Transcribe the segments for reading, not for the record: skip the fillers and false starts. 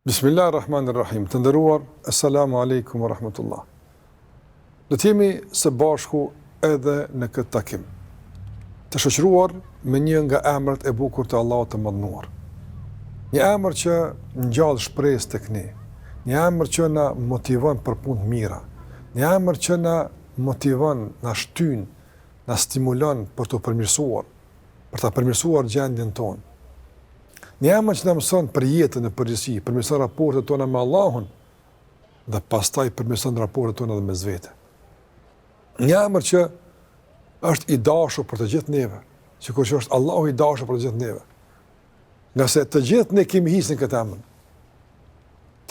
Bismillahirrahmanirrahim. Të nderuar, assalamu alaikum wa rahmatullah. Do të jemi së bashku edhe në këtë takim, të shoqëruar me një nga emrat e bukur të Allahut të Mëdhenuar. Një emër që ngjall shpresë tek ne, një emër që na motivon për punë të mira, një emër që na motivon, na shtyn, na stimulon për të përmirësuar, për ta përmirësuar gjendjen tonë. Një emër që na mëson për jetën e përgjithësi, përmirëson raportet tona me Allahun dhe pastaj përmirëson raportet tona edhe me vetë. Një emër që është i dashur për të gjithë neve, sikur që është Allahu i dashur për të gjithë neve. Nga se të gjithë ne kemi hisën këtë emër.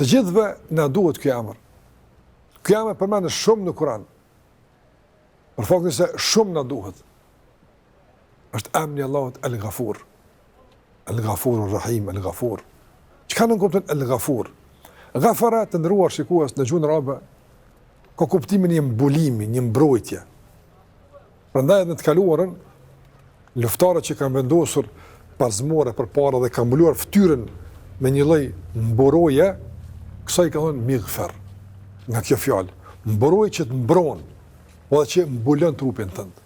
Të gjithëve na duhet ky emër. Ky emër përmendet shumë në Kur'an. Për faktin se shumë na duhet. Është emri i Allahut El-Ghafur. El-Ghafur Rahim, El-Ghafur. Çka në kupton El-Ghafur? Ghafara të ndëruar shikues në gjuhën arabe ka kuptimin e mbulimi, një mbrojtje. Prandaj edhe në të kaluarën luftarët që kanë vendosur pasmore përpara dhe kanë mbuluar fytyrën me një lloj mboroje, kësaj ka thënë Mighfar. Nga kjo fjalë, mbrojtje që të mbron, ose që mbulon trupin tënd.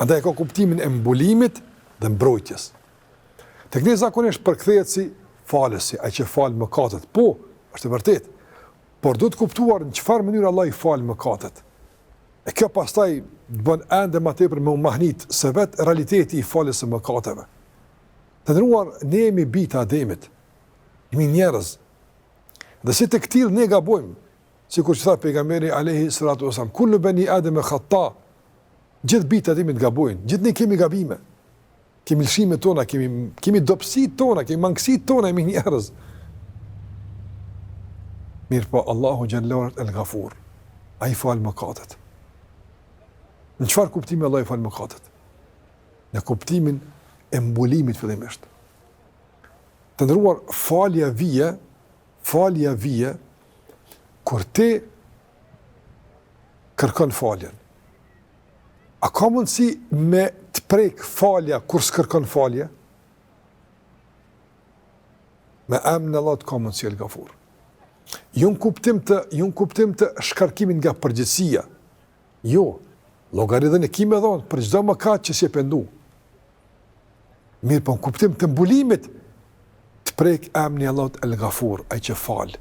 Andaj ka kuptimin e mbulimit dhe mbrojtjes. Tek ne zakonisht përkthehet si falësi, ai që fal mëkatet. Po, është e vërtetë. Por duhet kuptuar në çfarë mënyrë Allah i fal mëkatet. E kjo pastaj të bën ende më tepër me u mahnit se vetë realiteti i faljes së mëkateve. Të ndëruar, ne jemi bijtë Ademit. Jemi njerëz. Dhe si të këtill ne gabojmë, sikur që tha pejgamberi alayhi salatu wasallam, kullu bani Adem khata. Gjithë bijtë Ademit gabojnë, gjithë ne kemi gabime. Kemi lëshime tona, kemi dobësit tona, kemi mangësit tona, jemi njerëz. Mirë po, Allahu Gjallar El-Ghafur, a i falë mëkatet. Në qëfar kuptimi Allah i falë mëkatet? Në kuptimin e mbulimit fillimisht. Të ndëruar, falja vije, kur te kërkon faljen. A ka mundësi me të prek falja kur s'kërkon falje? Me emrin e Allahut ka mundësi El-Ghafur. Jo në kuptim të shkarkimin nga përgjithësia. Jo, llogaritën e kimë dhon për çdo mëkat që s'e pendu. Mirë, po në kuptim të mbulimit të prek emrin e Allahut El-Ghafur, ai që fal.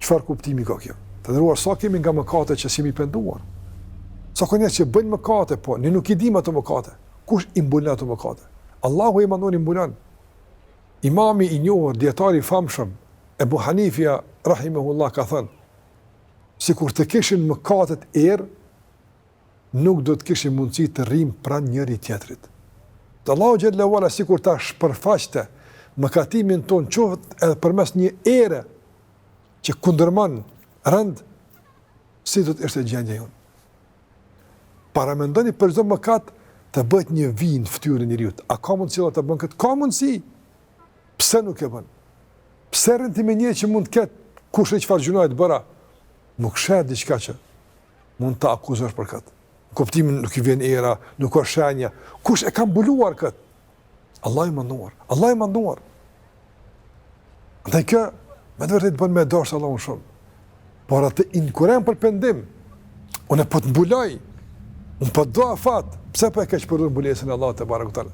Çfarë kuptimi ka kjo? Të ndëruar, sa kemi nga mëkate që s'jemi penduar. Sa ka njerëz që bëjnë mëkate, po ne nuk i dimë ato mëkate. Kush i mbulon ato mëkate? Allahu i mandon i mbulon. Imami i njohur, dietari i famshëm, Ebu Hanifja rahimahullah ka thënë, sikur të kishin mëkatet nuk do të kishin mundësi të rrim pranë njëri tjetrit. Allahu xhallahu ala sikur ta shpërfaqte mëkatimin ton qoftë edhe përmes një ere që kundërmon rënd, si do të ishte gjendja jonë. Paramendoni për çdo mëkat të bëhet një vijë në fytyrën e njeriu. A ka mundësi ta bën këtë? Ka mundësi. Pse nuk e bën? Pse rëndi me një që mund të ketë kush e çfarë gjunoje të bëra? Nuk shet diçka që mund ta akuzosh për këtë. Kuptimin nuk i vjen era, nuk ka shenja. Kush e ka mbuluar këtë? Allah i manduar. Allah i manduar. Dhe kjo me të vërtetë bën me dashur Allahun shumë. Por atë inkurën për pendim. Unë po të mbuloj. Unë po do afat, pse po e keq përdor mbulesën e Allahut te barekutaala.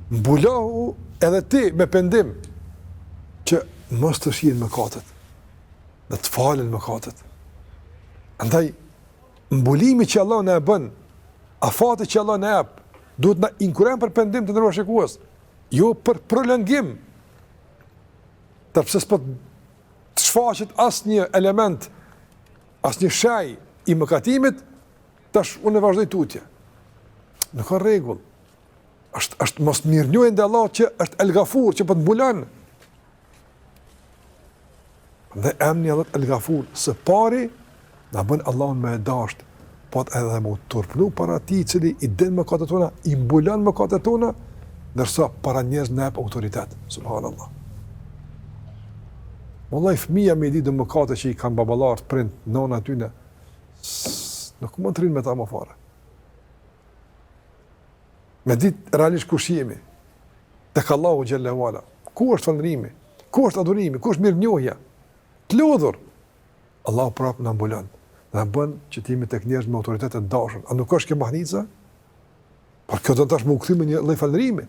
Mbulohu edhe ti me pendim që mos të shihen mëkatet. Dhe të falen mëkatet. Andaj mbulimi që Allah na e bën, afati që Allah na jep, duhet na inkuren për pendim të ndërruar shikues. Jo për prolongim. Pse s'po të shfaqet asnjë element, asnjë shaj i mëkatimit, tash unë vazhdoj tutje. Nuk ka rregull. Është mos mirënjohje ndaj Allahut që është El-Ghafur, që po të mbulon. Dhe emri i Allahut El-Ghafur së pari na bën Allahun më dashur, po edhe më turpnu para atij i cili i din mëkatet tona, i mbulon mëkatet tona, ndërsa para njerëz na jep autoritet. Subhanallahu. Wallahi fëmia me ditë mëkate që i kanë baballar, prind, nona tyne, nuk mund të rinë me ta më fare. Me ditë realisht kush jemi, tek Allahu xhallahu ala. Ku është falëndrimi? ku është adhurimi, ku është mirënjohja? Të lodhur. Allahu prapë na mbulon. Na bën që të jemi tek njerëz me autoritet të dashur. A nuk është kjo mahnica? Por kjo do të tash më u kthy me një lloj falërimi.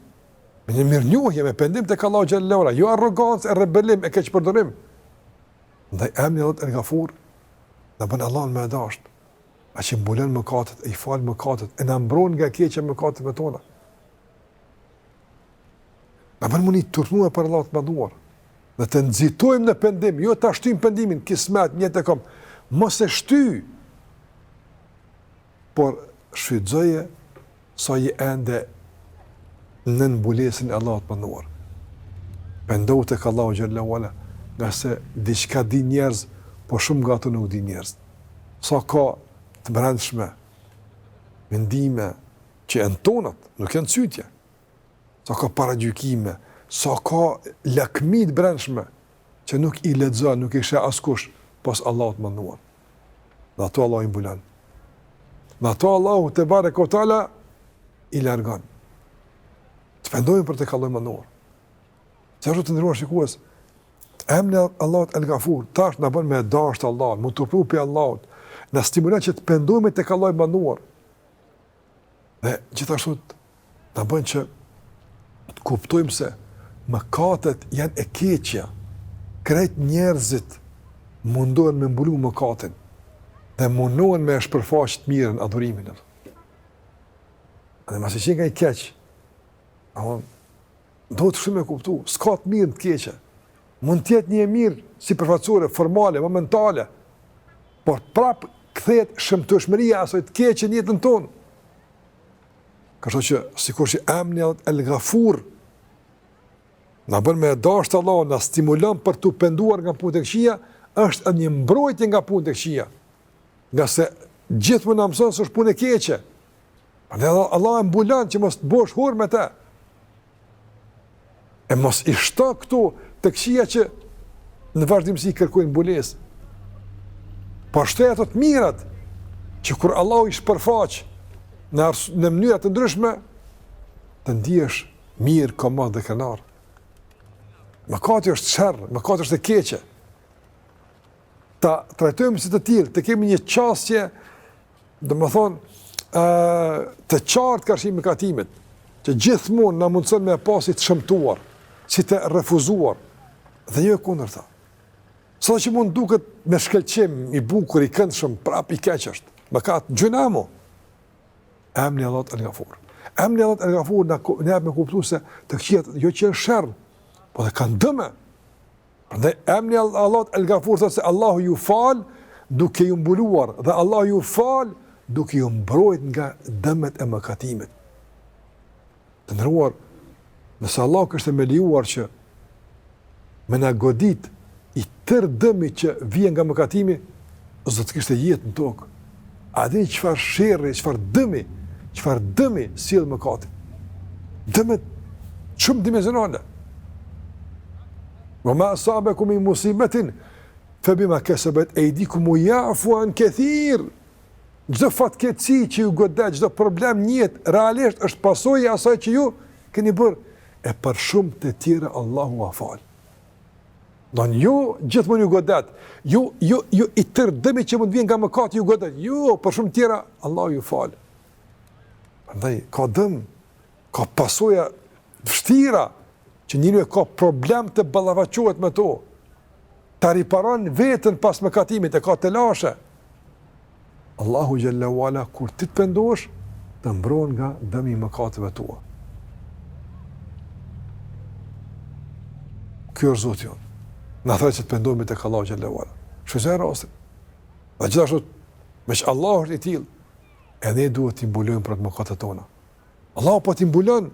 Me një mirënjohje, me pendim tek Allahu xhallahu ala, jo arrogancë, rebelim e keq përdorim. Ndaj emri Allahut El-Ghafur, na bën Allahun më dashur. A që mbulon mëkatet, e i fal mëkatet, e na mbron nga keqja mëkatet tona. Na bën mundi të turnuar për Allahut të mëdhuar. Dhe të nxitojmë në pendim, jo ta shtyjmë pendimin kismet, një të kom. Mos e shty. Por shfrytzoje sa i ende në mbulesin e Allahut të mëdhuar. Pendohu tek Allahu xhallahu ala, nga se diçka di njerëz, po shumë nga ato nuk di njerëz. Sa ka të brendshme, mendime që janë tonat, nuk janë cytje. Sa ka paragjykime, sa ka lakmi të brendshme që nuk i lexon, nuk i sheh askush pas Allahut mënduar. Dhe ato Allah i mbulon. Dhe ato Allahu te bareke o taala i largon. Të pendojmë për të Allahu mënduar. Sa është të ndëruar shikues, emri Allahut El-Ghafur tash na bën me dashur Allahun, mund të prupi Allahut, na stimulon që të pendojmë tek Allahu i mënduar. Dhe gjithashtu na bën që të kuptojmë se mëkatet janë e keqja. Krejt njerëzit mundohen me mbulu mëkatin dhe mundohen me shpërfaqë të mirën adhurimin. Dhe masi që nga i keq, do të shumë e kuptu, s'ka të mirën të keqe. Mund tjetë një mirë si përfacore, formale, momentale, por prapë kthehet shëmtueshmëria asoj të keqe në jetën tonë. Kështu që, sikur që emri El-Ghafur na bën me dashur Allah, na stimulon për të penduar nga punë e këqija, është një mbrojtje nga punë e këqija. Nga se gjithmonë na mëson se është punë e keqe. Prandaj Allah e mbulon që mos të bësh hur me të. E mos i shto këtu të këqija që në vazhdimsi kërkojnë mbulesë. Por shtoj ato të mirat që kur Allah i shpërfaq në mënyra të ndryshme, të ndihesh mirë, komod dhe krenar. Mëkati është sherr, mëkati është e keqe. Ta trajtojmë si të tillë, të kemi një qasje, domethënë, të qartë karshim mëkatimit, që gjithmonë na mundson me pasi të shëmtuar, si të refuzuar, dhe jo e kundërta. Sa që mund duket me shkëlqim, i bukur, i këndshëm, prap i keq është. Mëkat gjunamo. Emri Allahut El-Ghafur. Emri Allahut El-Ghafur na jep me kuptues se të këqijat jo që janë sherr, po dhe kanë dëme. Prandaj emri Allahut El-Ghafur thotë se Allahu ju fal duke ju mbuluar dhe Allahu ju fal duke ju mbrojt nga dëmet e mëkatimit. Të nderuar, nëse Allah kështë me lejuar që me na godit i tërë dëmi që vjen nga mëkatimi, do të kishte jetë në tokë. A dini çfarë sherrri, çfarë dëmi sjell mëkati? Dëmet shumë dimensionale. Wa ma asabakum min musibatin fabima kasabat aydikum ya'fu an kathir. Çdo fatkeqësi që ju godet, çdo problem në jetë realisht është pasojë e asaj që ju keni bërë, e për shumë të tjera Allahu a fal. Don ju gjithmonë ju godet, ju i tërë dëmi që mund vjen nga mëkati ju godet, ju për shumë tjera Allahu ju fal. Prandaj ka dëm, ka pasojë vështira që njëri ka problem të ballafaqohet me to. Ta riparon veten pas mëkatimit, e ka të lashe. Allahu xhallahu ala kur ti të pendosh, të mbron nga dëmi i mëkateve tua. Kjo është Zoti jonë. Na thërë që të pendojme tek Allahu xhallahu ala. Shfrytëzoj rastin. Dhe gjithashtu, me që Allah është i tillë, edhe ne duhet t'i mbulojmë për atë mëkatet tona. Allahu po t'i mbulon,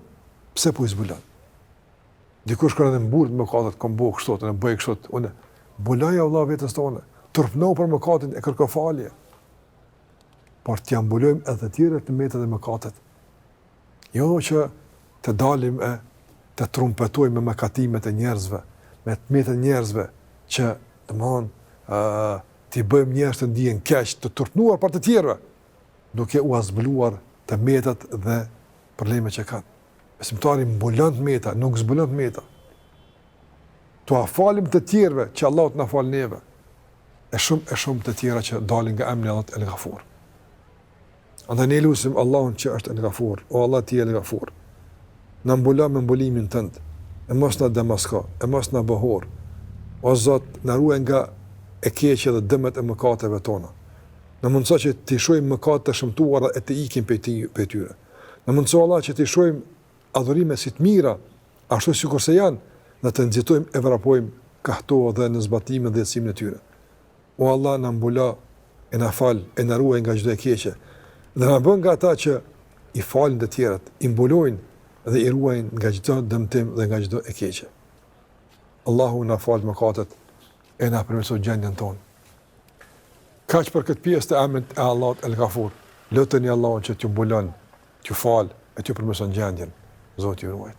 pse po i zbulon? Dikush kanë mburr mëkatet, kom bëu kështu, ne bëj kështu, unë mbuloj Allah vetes tonë, turpnoj për mëkatin e kërko falje. Por t'ja mbulojmë edhe të tjerë të metat e mëkatet. Jo që të dalim të trumpetojmë me mëkatimet e njerëzve, me të metat e njerëzve, që t'i bëjmë njerëz të ndihen keq, të turpnuar për të tjerëve, duke u zbuluar të metat dhe problemet që kanë. Besimtari mbulon të meta, nuk zbulon të meta. a falim të tjerëve që Allahu na fal neve. E shumë të tjera që dalin nga emri Allahut El Ghafur. Andaj ne lutim Allahun që është El Ghafur, o Allah ti El Ghafur. Na mbula me mbulimin tënd, e mos na demasko, e mos na bëhor. O Zot, na ruaj nga e keqja dhe dëmet e mëkateve tona. Në mundëso që të shohim mëkatet të shëmtuara e të ikim prej tyre. Në mundëso Allah që të shohim adhurime si të mira, ashtu sikurse janë, dhe të nxitojmë e vrapojmë kahto dhe në zbatimin dhe dhënësimin e tyre. O Allah, na mbula, e na fal, e na ruaj nga çdo e keqe. Dhe na bën nga ata që i falin të tjerët, i mbulojnë dhe i ruajnë nga çdo dëmtim dhe nga çdo e keqe. Allahu na fal mëkatet e na përmirëson gjendjen tonë. Kaq për këtë pjesë të emrit e Allahut El Ghafur. Luteni Allahun që t'ju mbulon, t'ju fal e t'ju përmirëson gjendjen. Zoti ju ruaj.